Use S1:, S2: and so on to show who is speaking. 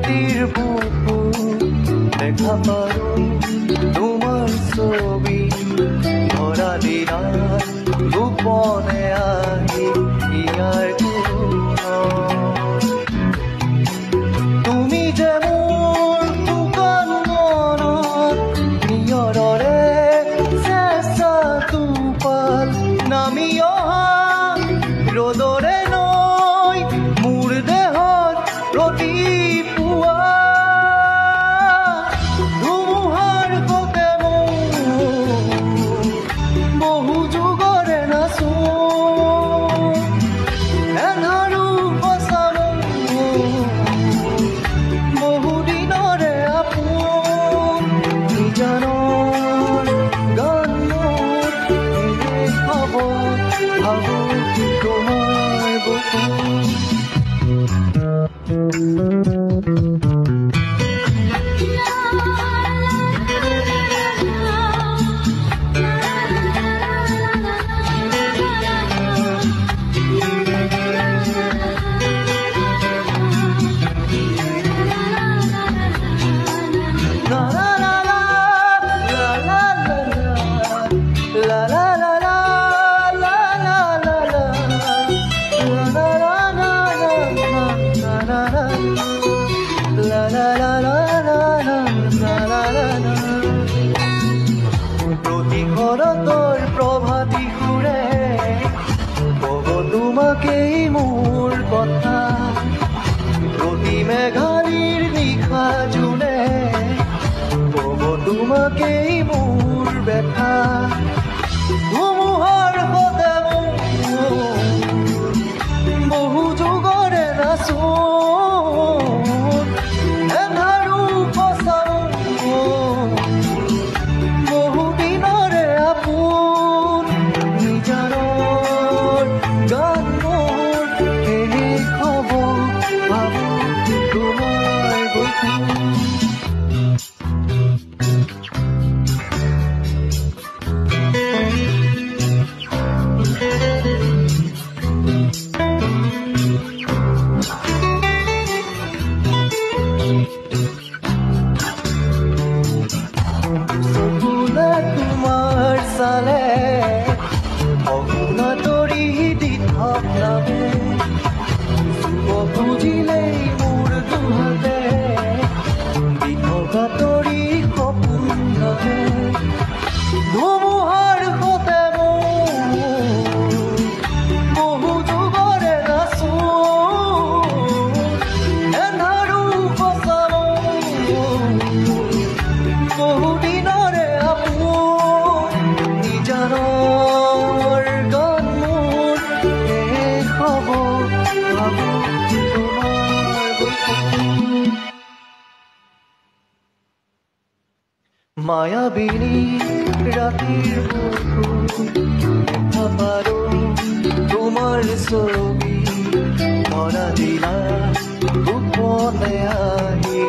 S1: ৰাতিৰ বুকু দেখা পাৰো তোমাৰ ছবি ধৰা দিনাত গোপনে আহি ইয়াৰ তুমি যে মোৰ শুকান মনত নিয়ৰৰে চেঁচা টোপাল নামি অহা ৰ'দৰে নৈ মোৰ দেহত ৰাতিপুৱা ধুমুহাৰ সতে বহু যুগৰে নাচো এন্ধাৰো বচাব বহু দিনৰে আপোন নিজানৰ গান মোৰ ভাবো তোমাৰ বুকু প্ৰতিঘৰতৰ প্ৰভাতী সুৰে কব তোমাকেই মোৰ কথা প্ৰতি মেঘালীৰ নিশা জোনে কব তোমাকেই মোৰ ব্যথা ধুমুহাৰ সতে বহু যুগৰে নাচো এন্ধাৰো বচাও বহু দিনৰে আপোন নিজানৰ গান মোৰ শেষ হ'ব ভাবো তোমাৰ বুকু তোমাৰ চালে অগুণা তৰি দিঠক নামে বুজিলেই মোৰ দুহাতে দিঠকা তৰি সপোন নামে ধুমুহাৰ সতে বহু যুগৰে নাচো এন্ধাৰো বচাব বহু দিনৰে আপোন নিজানৰ গান মোৰ শেষ হ'ব ভাবো তোমাৰ বুকু মায়াবিনী ৰাতিৰ বুকু দেখা পাৰো তোমাৰ ছবি ধৰা দিনা গোপনে আহি